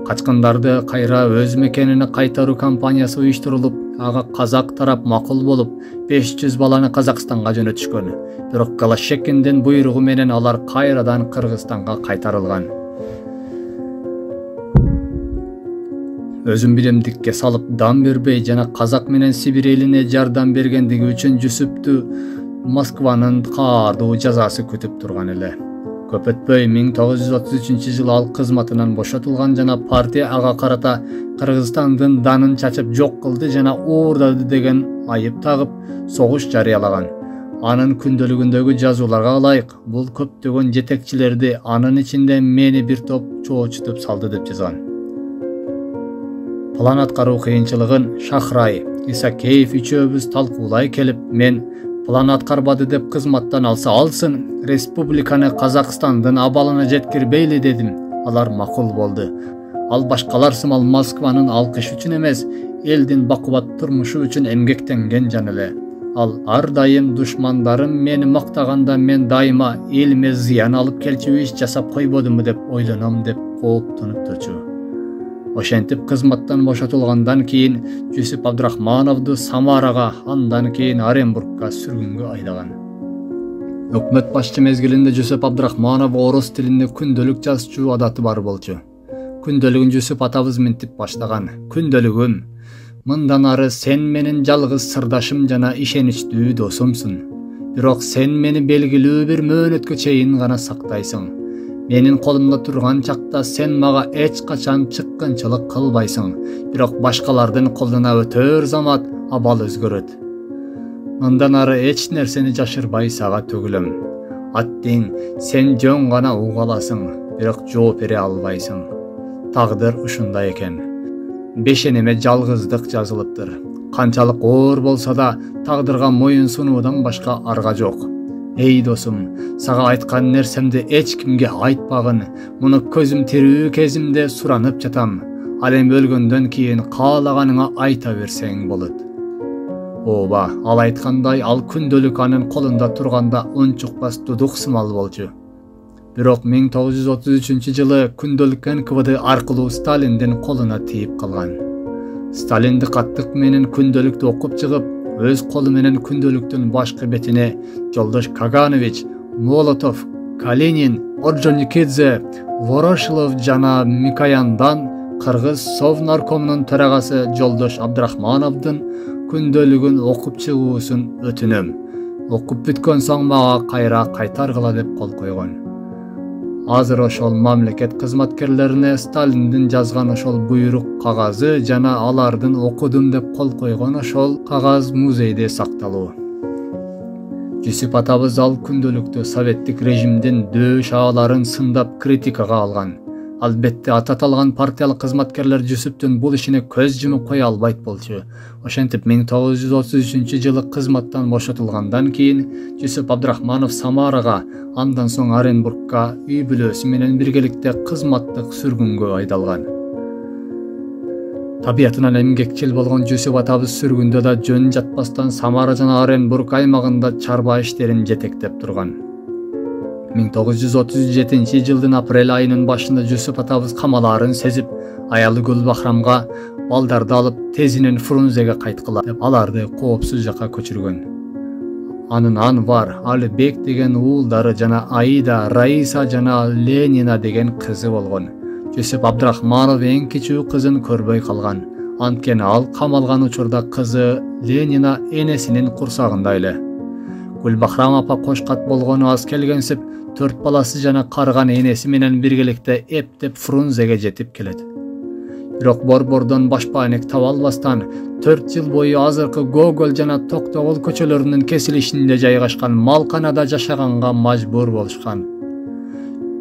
Качкындарды кайра өз мекенине кайтаруу кампаниясы уюштурулуп, ага казак тарап макул болуп, 500 баланы Казакстанга жөнөтүшкөн. Бирок Голощекиндин буйругу менен алар кайрадан Кыргызстанга кайтарылган. Өзүн билемдикке салып дан бербей жана казак менен Сибир элине жардам бергендиги үчүн Жусупту Москванын каардуу жазасы күтүп турган эле. Көп өтпөй 1933 ал кызматынан бошотулган жана партия ага карата Кыргызстандын данын чачып жок кылды жана уурдады деген айып тагып согуш жарыялаган. Анын күндөлүгүндөгү жазууларга ылайык, бул көптөгөн жетекчилерди, анын ичинде мени бир топ чоочутуп салды деп жазган. План аткаруу кыйынчылыгын Шахрай, Исакеев үчөөбүз талкуулай келип, мен план аткарбады деп кызматтан алса алсын, республиканы Казакстандын абалына жеткирбейли дедим. Алар макул болду. Ал башкалар сымал Москванын алкыш үчүн эмес, элдин бакубат турмушу үчүн эмгектенген жан эле. Ал ар дайым душмандарым мени мактаганда мен дайыма элиме зыян алып келчү иш жасап койбодумбу деп ойлоном деп кооптонуп турчу. Ошентип кызматтан бошотулгандан кийин Жусуп Абдрахмановду Самарага, андан кийин Оренбургга сүргүнгө айдаган. Өкмөт башчы мезгилинде Жусуп Абдрахманов орус тилинде күндөлүк жазчу адаты бар болчу. Күндөлүгүн Жусуп атабыз мынтип баштаган. Күндөлүгүм: мындан ары сен менин жалгыз сырдашым жана ишеничтүү досумсун. Бирок сен мени белгилүү бир мөөнөткө чейин гана сактайсың. Менин колумда турган чакта сен мага эч качан чыккынчылык кылбайсың. Бирок башкалардын колуна өтөр замат абал өзгөрөт. Мындан ары эч нерсени жашырбай сага төгүлөм. Аттиң, сен жөн гана угаласың, бирок жооп бере албайсың. Тагдыр ушундай экен. Бешенеме жалгыздык жазылыптыр. Канчалык оор болсо да тагдырга моюн сунуудан башка арга жок. Эй досум, сага айткан нерсемди эч кимге айтпагын. Муну көзүм тирүү кезимде суранып жатам. Ал эми өлгөндөн кийин каалаганыңа айта берсең болот. Ооба, ал айткандай, ал күндөлүк анын колунда турганда унчукпас дудук сымал болчу. Бирок 1933 жылы күндөлүк НКВД аркылуу Сталиндин колуна тийип калган. Сталинди каттык менен күндөлүктү окуп чыгып, өз колу менен күндөлүктүн башкы бетине Жолдош Каганович, Молотов, Калинин, Орджоникидзе, Ворошилов жана Микояндан Кыргыз Совнаркомунун төрагасы Жолдош Абдрахмановдун күндөлүгүн окуп чыгуусун өтүнөм. Окуп бүткөн соң мага кайра кайтаргыла деп кол койгон. Азыр ошол мамлекет кызматкерлерине Сталиндин жазган ошол буйрук кагазы жана алардын окудум деп кол койгон ошол кагаз музейде сакталуу. Жүсүп атабыз ал күндөлүктө советтик режимдин дөө шааларын сындап критикага алган. Албетте ата аталган партиялык кызматкерлер Жүсүптүн бул ишине көз жумуп кое албайт болчу. Ошентип 1933-жылы кызматтан бошотулгандан кийин Жүсүп Абдрахманов Самарага, андан соң Оренбургка үй бүлөсү менен биргеликте кызматтык сүргүнгө айдалган. Табиятынан эмгекчил болгон Жүсүп атабыз сүргүндө да жөн жатпастан Самара жана Оренбург аймагында чарба иштерин жетектеп турган. 1937-жылдын апрель айынын башында Жүсүп атабыз камалаарын сезип, аялы Гүлбахрамга балдарды алып тезинен Фрунзеге кайткыла деп аларды коопсуз жакка көчүргөн. Анын Анвар, Алибек деген уулдары жана Аида, Раиса жана Ленина деген кызы болгон. Жүсүп Абдрахманов эң кичүү кызын көрбөй калган. Анткени ал камалган учурда кызы Ленина энесинин курсагында эле. Гүлбахрам апа кошкат болгону аз келгенсип, 4 баласы жана карыган энеси менен биргеликте эптеп Фрунзеге жетип келет. Бирок борбордон башпаанек таба албастан 4 жыл бою азыркы Гоголь жана Токтогул көчөлөрүнүн кесилишинде жайгашкан малканада жашаганга мажбур болушкан.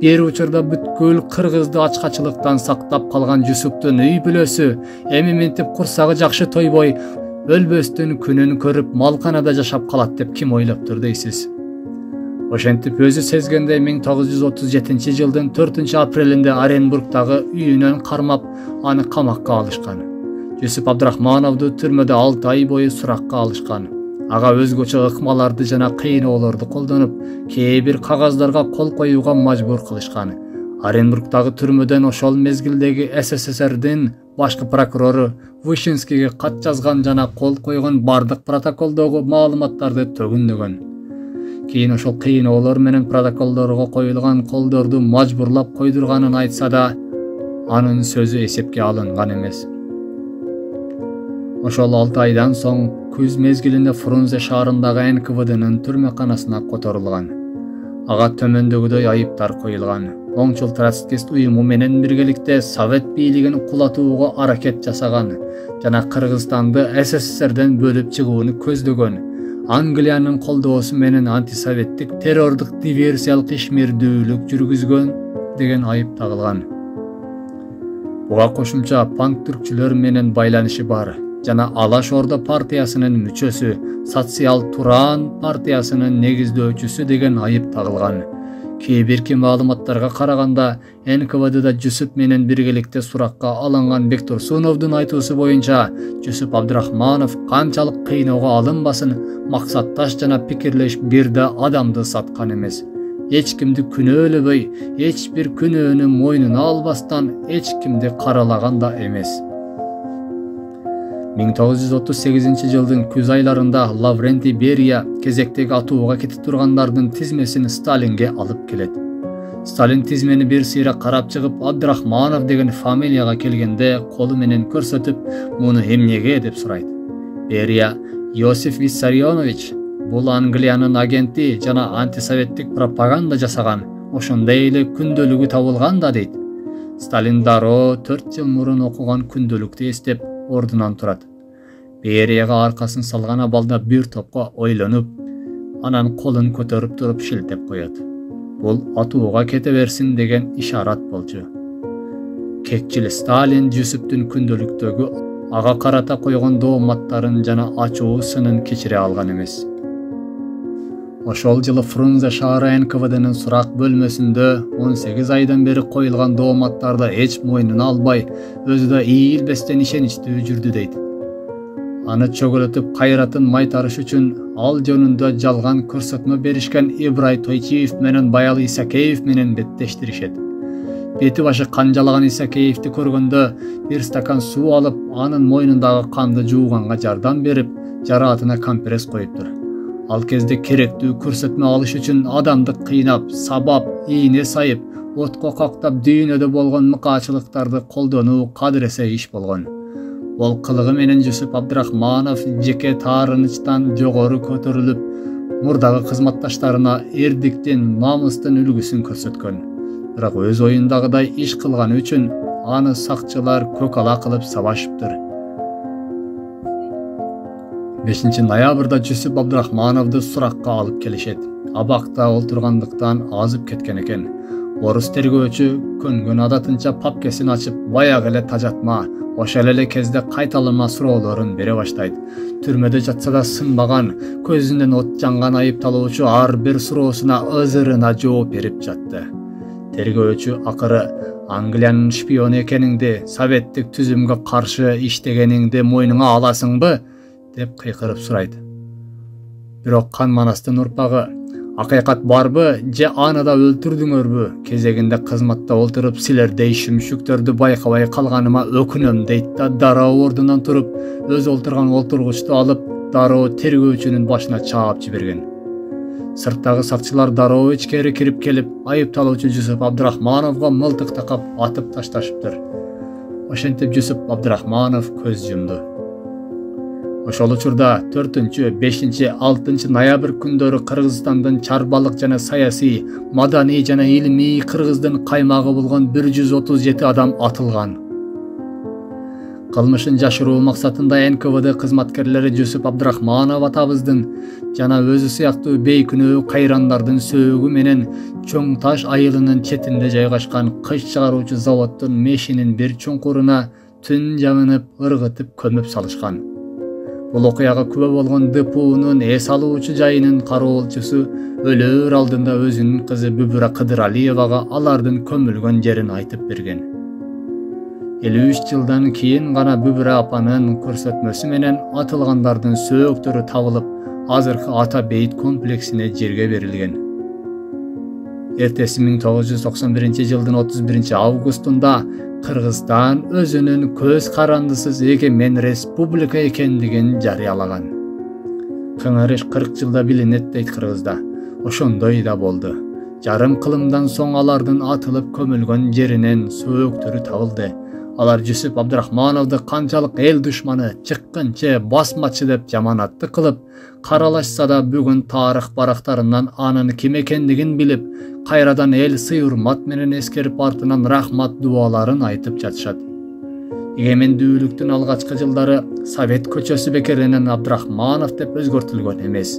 Бир учурда бүткүл Кыргызды ачкачылыктан сактап калган Жүсүптүн үй бүлөсү эми ментип курсагы жакшы тойбой, өлбөстүн күнүн көрүп малканада жашап калат деп ким ойлоптур дейсиз? Ошентип өзү сезгендей 1937-жылдын 4-апрелинде Оренбургдагы үйүнөн кармап, аны камакка алышкан. Жүсүп Абдрахмановду түрмөдө 6 ай бою суракка алышкан. Ага өзгөчө ыкмаларды жана кыйноолорду колдонуп, кээ бир кагаздарга кол коюуга мажбур кылышкан. Оренбургдагы түрмөдөн ошол мезгилдеги СССРдин башкы прокурору Вышинскийге кат жазган жана кол койгон бардык протоколдогу маалыматтарды төгүндөгөн. Кийин ошол кыйноолор менен протоколдорго коюлган колдорду мажбурлап койдурганын айтса да, анын сөзү эсепке алынган эмес. Ошол 6 айдан соң күз мезгилинде Фрунзе шаарындагы НКВДнын түрмөканасына которулган. Ага төмөндөгүдөй айыптар коюлган. Оңчул троцкист уюму менен биргеликте Совет бийлигин кулатууга аракет жасаган жана Кыргызстанды СССРден бөлүп чыгууну көздөгөн. Англиянын колдоосу менен антисоветтик террордук диверсиялык ишмердүүлүк жүргүзгөн деген айып тагылган. Буга кошумча панк түркчүлөр менен байланышы бар жана Алаш Орда партиясынын мүчөсү, Социал Туран партиясынын негиздөөчүсү деген айып тагылган. Кээ бирки маалыматтарга караганда, НКВДда Жүсүп менен биргеликте суракка алынган Бектурсуновдун айтуусу боюнча, Жүсүп Абдрахманов канчалык кыйноого алынбасын, максатташ жана пикирлеш бирде адамды саткан эмес. Эч кимди күнөөлөбөй, эч бир күнөөнү мойнуна албастан, эч кимди каралаган да эмес. 1938-жылдын күз айларында Лаврентий Берия кезектеги атууга кетип тургандардын тизмесин Сталинге алып келет. Сталин тизмени бир сыйра карап чыгып, Абдрахманов деген фамилияга келгенде колу менен көрсөтүп, муну эмнеге деп сурайт. Берия: Иосиф Виссарионович, бул Англиянын агенти жана антисоветтик пропаганда жасаган, ошондой эле күндөлүгү табылган да дейт. Сталин дароо 4 жыл мурун окуган күндөлүктү эстеп, ордунан турат. Берияга аркасын салган абалда бир топко ойлонуп, анан колун көтөрүп туруп шилтеп коет. Бул атууга кете берсин деген ишарат болчу. Кекчил Сталин Жүсүптүн күндөлүктөгү ага карата койгон дооматтарын жана ачуу сынын кечире алган эмес. Ошол жылы Фрунзе шаары НКВДнын сурак бөлмөсүндө 18 айдан бери коюлган дооматтарды эч мойнуна албай, өзү да ийилбестен ишеничтүү жүрдү дейт. Аны чөгөлөтүп кайратын майтарыш үчүн ал жөнүндө жалган көрсөтмө беришкен Ибрай Тойчиев менен Баял Исакеев менен беттештиришет. бети башы канжалаган Исакеевди көргөндө бир стакан суу алып, анын мойнундагы канды жууганга жардам берип, жараатына компресс коюптур. Ал кезде керектүү көрсөтмө алыш үчүн адамды кыйнап, сабап, ийне сайып, отко кактап дүйнөдө болгон мыкаачылыктарды колдонуу кадыресе иш болгон. Ол кылыгы менен Жусуп Абдрахманов жеке таарынычтан жогору көтөрүлүп, мурдагы кызматташтарына эрдиктин, намыстын үлгүсүн көрсөткөн. Бирок өз оюндагыдай иш кылганы үчүн аны сакчылар көкала кылып сабашыптыр. 5 ноябрда Жусуп Абдрахмановду суракка алып келишет. Абакта олтургандыктан азып кеткен экен. Орус тергөөчү көнгөн адатынча папкесин ачып, баягы эле тажатма, ошол эле кезде кайталанма суроолорун бере баштайт. Түрмөдө жатса да сынбаган, көзүнөн от жанган айыпталуучу ар бир суроосуна ызырына жооп берип жатты. Тергөөчү акыры Англиянын шпиону экениңди, советтик түзүмгө каршы иштегениңди мойнуңа аласыңбы? Деп кыйкырып сурайт. Бирок Кан Манастын урпагы акыйкат барбы, же аны да өлтүрдүңөрбү? Кезегинде кызматта олтуруп силердей шүмшүктөрдү байкабай калганыма өкүнөм дейт да дароо ордунан туруп, өз олтурган олтургучту алып, дароо тергөөчүнүн башына чаап жиберген. Сырттагы сакчылар дароо ичкери кирип келип, айыпталуучу Жусуп Абдрахмановго мылтык такап атып ташташыптыр. Ошентип Жусуп Абдрахманов көз жумду. Ошол учурда 4-5-6 ноябрь күндөрү Кыргызстандын чарбалык жана саясий, маданий жана илимий Кыргыздын каймагы болгон 137 адам атылган. Кылмышын жашыруу максатында НКВД кызматкерлери Жусуп Абдрахманов атабыздын жана өзү сыяктуу бейкүнөө кайрандардын сөөгү менен Чоң Таш айылынын четинде жайгашкан кыш чыгаруучу заводдун мешинин бир чуңкуруна түн жамынып, ыргытып көмүп салышкан. Бул окуяга күбө болгон ДПУнун эс алуучу жайынын кароолчусу өлөр алдында өзүнүн кызы Бүбүра Кыдыралиевага алардын көмүлгөн жерин айтып берген. 53 жылдан кийин гана Бүбүра апанын көрсөтмөсү менен атылгандардын сөөктөрү табылып, азыркы ата бейит комплексине жерге берилген. Эртеси 1991 жылдын 31 августунда Кыргызстан өзүнүн көз карандысыз эгемен республика экендигин жарыялаган. Кыңырыш 40 жылда билинет дейт Кыргызда. Ошондой да болду. Жарым кылымдан соң алардын атылып көмүлгөн жеринен сөөктөрү табылды. Алар Жусуп Абдрахмановду канчалык эл душманы, чыккынчы, басмачы деп жаманатты кылып, каралашса да бүгүн тарых барактарынан анын ким экендигин билип, кайрадан эл сый-урмат менен эскерип артынан рахмат дуаларын айтып жатышат. Эгемендүүлүктүн алгачкы жылдары Совет көчөсү бекеринен Абдрахманов деп өзгөртүлгөн эмес.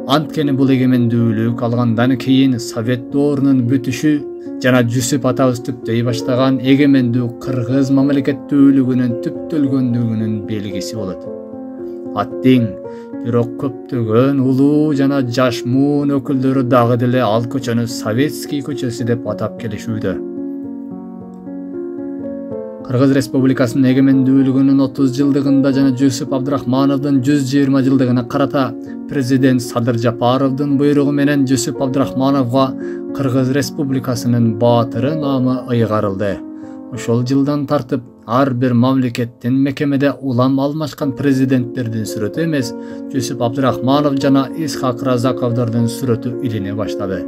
Анткени бул эгемендүүлүк алгандан кийин Совет доорунун бүтүшү жана Жусуп атабыз түптөй баштаган эгемендүү Кыргыз мамлекеттүүлүгүнүн түптөлгөндүгүнүн белгиси болот. Аттиң, бирок көптөгөн улуу жана жаш муун өкүлдөрү дагы деле ал көчөнү Советский көчөсү деп атап келишүүдө. Кыргыз Республикасынын эгемендүүлүгүнүн 30 жылдыгында жана Жусуп Абдрахмановдун 120 жылдыгына карата президент Садыр Жапаровдун буйругу менен Жусуп Абдрахмановго Кыргыз Республикасынын баатыры наамы ыйгарылды. Ошол жылдан тартып ар бир мамлекеттин мекемеде улам алмашкан президенттердин сүрөтү эмес, Жусуп Абдрахманов жана Исхак Разаковдордун сүрөтү илине баштады.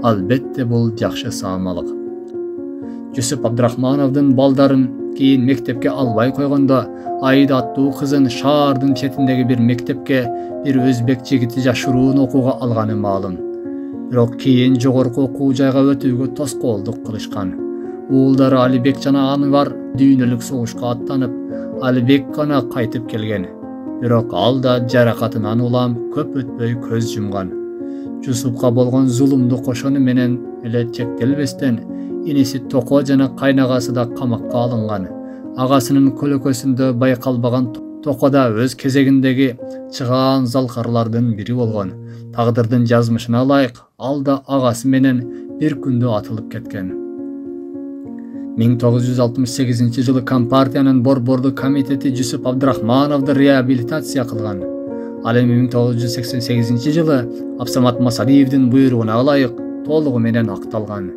Албетте бул жакшы саамалык. Жусуп Абдрахмановдун балдарын кийин мектепке албай койгондо, Айда аттуу кызын шаардын четиндеги бир мектепке бир өзбек жигити жашыруун окууга алганы маалым. Бирок кийин жогорку окуу жайга өтүүгө тоскоолдук кылышкан. Уулдары Алибек жана Анвар дүйнөлүк согушка аттанып, Алибек гана кайтып келген. Бирок ал да жаракатынан улам көп өтпөй көз жумган. Жусупка болгон зулумду кошону менен эле чектелбестен, иниси Токо жана кайнагасы да камакка алынган. Агасынын көлөкөсүндө байкалбаган Токо да өз кезегиндеги чыгаан залкарлардын бири болгон. Тагдырдын жазмышына ылайык, ал да агасы менен бир күндө атылып кеткен. 1968 жылы Компартиянын борбордук комитети Жусуп Абдрахмановду реабилитация кылган. Ал эми 1988 жылы Абсамат Масалиевдин буйругуна ылайык толугу менен акталган.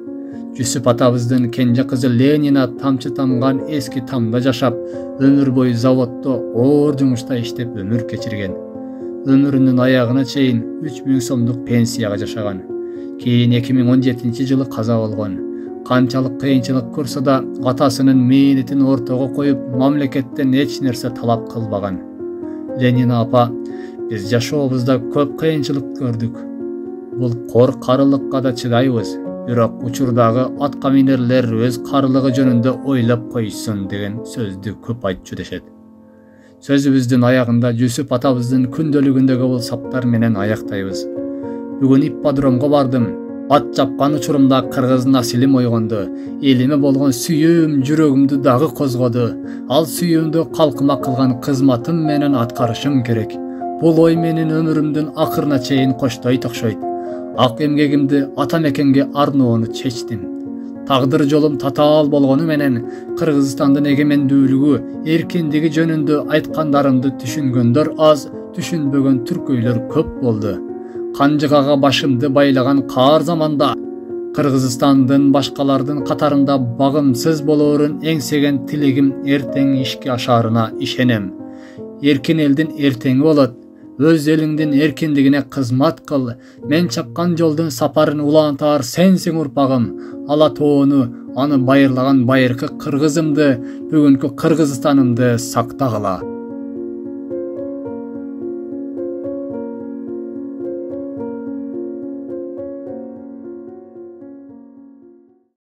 Жүсүп атабыздын кенже кызы Ленина тамчы тамган эски тамда жашап, өмүр бою заводдо оор жумушта иштеп өмүр кечирген. Өмүрүнүн аягына чейин 3000 сомдук пенсияга жашаган. Кийин 2017-жылы каза болгон. Канчалык кыйынчылык көрсө да атасынын мээнетин ортого коюп, мамлекеттен эч нерсе талап кылбаган. Ленина апа, биз жашообузда көп кыйынчылык көрдүк. Бул кор карылыкка да чыдайбыз. Бирок учурдагы атка минерлер өз карылыгы жөнүндө ойлоп койсун деген сөздү көп айтчу дешет. Сөзүбүздүн аягында Жүсүп атабыздын күндөлүгүндөгү бул саптар менен аяктайбыз. Бүгүн ипподромго бардым. Ат жапкан учурумда кыргыз насилим ойгонду. Элиме болгон сүйүүм жүрөгүмдү дагы козгоду. Ал сүйүүмдү калкыма кылган кызматым менен аткарышым керек. Бул ой менин өмүрүмдүн акырына чейин коштой токшойт. Ак эмгегимди ата мекенге арноону чечтим. Тагдыр жолум татаал болгону менен Кыргызстандын эгемендүүлүгү, эркиндиги жөнүндө айткандарымды түшүнгөндөр аз, түшүнбөгөн түркөйлөр көп болду. Канжыгага башымды байлаган каар заманда Кыргызстандын башкалардын катарында багымсыз болоорун эңсеген тилегим эртең ишке ашаарына ишенем. Эркин элдин эртеңи болот. Өз элиңдин эркиндигине кызмат кыл. Мен чапкан жолдун сапарын улантаар сенсиң урпагым. Ала тоону, аны байырлаган байыркы кыргызымды, бүгүнкү Кыргызстанымды сактагыла.